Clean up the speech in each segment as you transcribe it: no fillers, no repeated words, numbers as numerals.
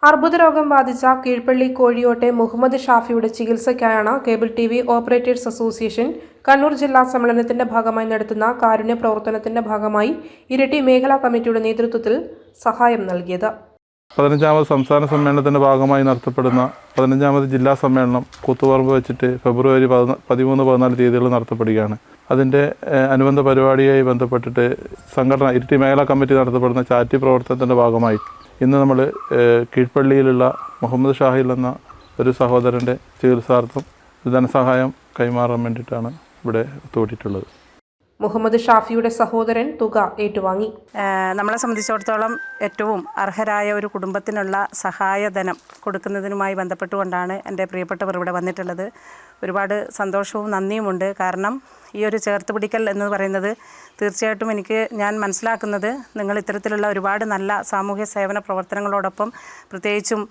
അർബുദരോഗം ബാധിച്ച കീഴ്പള്ളി കോഴിയോട്ടെ മുഹമ്മദ് ഷാഫിയുടെ ചികിത്സയ്ക്കായാണ് cable TV operators association Kannur ജില്ലാ സമ്മേളനത്തിന്റെ ഭാഗമായി നടത്തുന്ന കാരുണ്യ പ്രവർത്തനത്തിന്റെ ഭാഗമായി ഇരിട്ടി മേഖലാ കമ്മിറ്റിയുടെ നേതൃത്വത്തിൽ സഹായം നൽകിയത്. 15ാമത് സംസ്ഥാന സമ്മേളനത്തിന്റെ ഭാഗമായി നടത്തപ്പെടുന്ന 15ാമത് ജില്ലാ സമ്മേളനം കൂത്തുപറമ്പ് വെച്ചിട്ട് ഫെബ്രുവരി 13-14 തീയതികളിൽ നടത്തപ്പെടുകയാണ്. അതിൻ്റെ അനുബന്ധ പരിപാടിയായി ബന്ധപ്പെട്ടിട്ട് സംഘടന ഇരിട്ടി മേഖലാ കമ്മിറ്റി നടത്തപ്പെടുന്ന ചാരിറ്റി പ്രവർത്തനത്തിൻ്റെ ഭാഗമായി ഇന്ന് നമ്മൾ കീഴ്പള്ളിയിലുള്ള മുഹമ്മദ് ഷാഹിൽ എന്ന ഒരു സഹോദരൻ്റെ ചികിത്സാർത്ഥം ധനസഹായം കൈമാറാൻ വേണ്ടിയിട്ടാണ് ഇവിടെ എത്തിയിട്ടുള്ളത്. മുഹമ്മദ് ഷാഫിയുടെ സഹോദരൻ തുക ഏറ്റുവാങ്ങി. നമ്മളെ സംബന്ധിച്ചിടത്തോളം ഏറ്റവും അർഹരായ ഒരു കുടുംബത്തിനുള്ള സഹായധനം കൊടുക്കുന്നതിനുമായി ബന്ധപ്പെട്ടുകൊണ്ടാണ് എൻ്റെ പ്രിയപ്പെട്ടവർ ഇവിടെ വന്നിട്ടുള്ളത്. ഒരുപാട് സന്തോഷവും നന്ദിയുമുണ്ട്. കാരണം ഈ ഒരു ചേർത്ത് പിടിക്കൽ എന്ന് പറയുന്നത് തീർച്ചയായിട്ടും ഞാൻ മനസ്സിലാക്കുന്നത് നിങ്ങൾ ഇത്തരത്തിലുള്ള ഒരുപാട് നല്ല സാമൂഹ്യ സേവന പ്രവർത്തനങ്ങളോടൊപ്പം പ്രത്യേകിച്ചും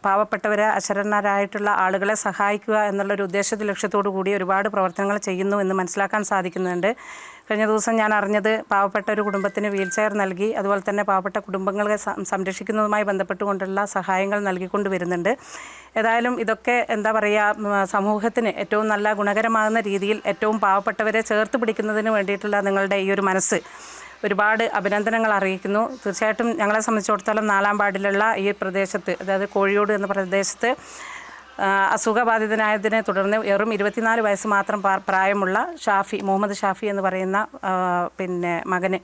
പാവപ്പെട്ടവരെ അശരണരായിട്ടുള്ള ആളുകളെ സഹായിക്കുക എന്നുള്ളൊരു ലക്ഷ്യത്തോടു കൂടി ഒരുപാട് പ്രവർത്തനങ്ങൾ ചെയ്യുന്നു എന്ന് മനസ്സിലാക്കാൻ സാധിക്കുന്നുണ്ട്. കഴിഞ്ഞ ദിവസം ഞാൻ അറിഞ്ഞത് പാവപ്പെട്ട ഒരു കുടുംബത്തിന് വീൽചെയർ നൽകി, അതുപോലെ തന്നെ പാവപ്പെട്ട കുടുംബങ്ങളെ സംരക്ഷിക്കുന്നതുമായി ബന്ധപ്പെട്ടുകൊണ്ടുള്ള സഹായങ്ങൾ നൽകിക്കൊണ്ട് വരുന്നുണ്ട്. ഏതായാലും ഇതൊക്കെ സമൂഹത്തിന് ഏറ്റവും നല്ല ഗുണകരമാകുന്ന രീതിയിൽ ഏറ്റവും പാവപ്പെട്ടവരെ ചേർത്ത് പിടിക്കുന്നതിന് വേണ്ടിയിട്ടുള്ള നിങ്ങളുടെ ഈ ഒരു മനസ്സ് ഒരുപാട് അഭിനന്ദനങ്ങൾ അറിയിക്കുന്നു. തീർച്ചയായിട്ടും ഞങ്ങളെ സംബന്ധിച്ചിടത്തോളം 4-ാം വാർഡിലുള്ള ഈ പ്രദേശത്ത്, അതായത് കോഴിയോട് എന്ന പ്രദേശത്ത് അസുഖബാധിതനായതിനെ തുടർന്ന് വെറും 24 വയസ്സ് മാത്രം പ്രായമുള്ള മുഹമ്മദ് ഷാഫി എന്ന് പറയുന്ന മകന്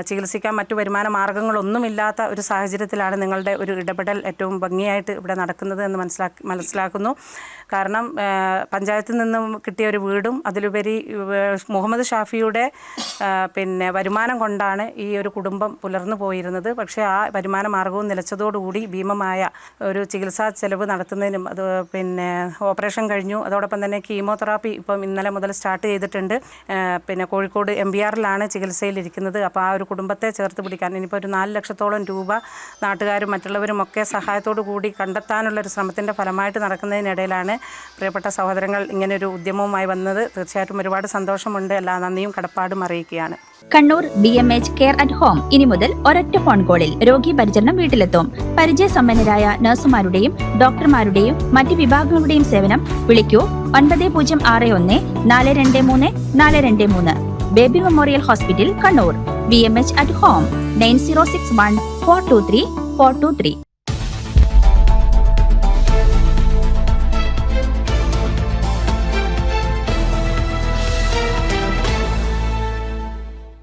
ചികിത്സിക്കാൻ മറ്റു വരുമാന മാർഗങ്ങളൊന്നുമില്ലാത്ത ഒരു സാഹചര്യത്തിലാണ് നിങ്ങളുടെ ഒരു ഇടപെടൽ ഏറ്റവും ഭംഗിയായിട്ട് ഇവിടെ നടക്കുന്നത് എന്ന് മനസ്സിലാക്കുന്നു. കാരണം പഞ്ചായത്തിൽ നിന്നും കിട്ടിയ ഒരു വീടും അതിലുപരി മുഹമ്മദ് ഷാഫിയുടെ വരുമാനം കൊണ്ടാണ് ഈ ഒരു കുടുംബം പുലർന്നു പോയിരുന്നത്. പക്ഷേ ആ വരുമാന മാർഗവും നിലച്ചതോടുകൂടി ഭീമമായ ഒരു ചികിത്സാ ചെലവ് നടത്തുന്നതിനും ഓപ്പറേഷൻ കഴിഞ്ഞു. അതോടൊപ്പം തന്നെ കീമോതെറാപ്പി ഇപ്പം ഇന്നലെ മുതൽ സ്റ്റാർട്ട് ചെയ്തിട്ടുണ്ട്. കോഴിക്കോട് MBRലാണ് ചികിത്സയിലിരിക്കുന്നത്. അപ്പോൾ ആ ഒരു കുടുംബത്തെ ചേർത്ത് പിടിക്കാൻ ഇനിയിപ്പോൾ ഒരു 4 ലക്ഷത്തോളം രൂപ നാട്ടുകാരും മറ്റുള്ളവരും ഒക്കെ സഹായത്തോടു കൂടി കണ്ടെത്താനുള്ളൊരു ശ്രമത്തിൻ്റെ ഫലമായിട്ട് നടക്കുന്നതിനിടയിലാണ് പ്രിയപ്പെട്ട സഹോദരങ്ങൾ ഇങ്ങനൊരു ഉദ്യമവുമായി വന്നത്. തീർച്ചയായിട്ടും ഒരുപാട് സന്തോഷമുണ്ട്. എല്ലാ നന്ദിയും കടപ്പാടും അറിയിക്കുകയാണ്. Kannur BMH care at home ഇനി മുതൽ ഒരൊറ്റ ഫോൺ കോളിൽ രോഗി പരിചരണം വീട്ടിലെത്തും. പരിചയസമ്പന്നരായ നഴ്സുമാരുടെയും ഡോക്ടർമാരുടെയും മറ്റ് വിഭാഗങ്ങളുടെയും സേവനം വിളിക്കൂ 9061 423 423. Baby memorial hospital Kannur. BMH at home 9061 423 423.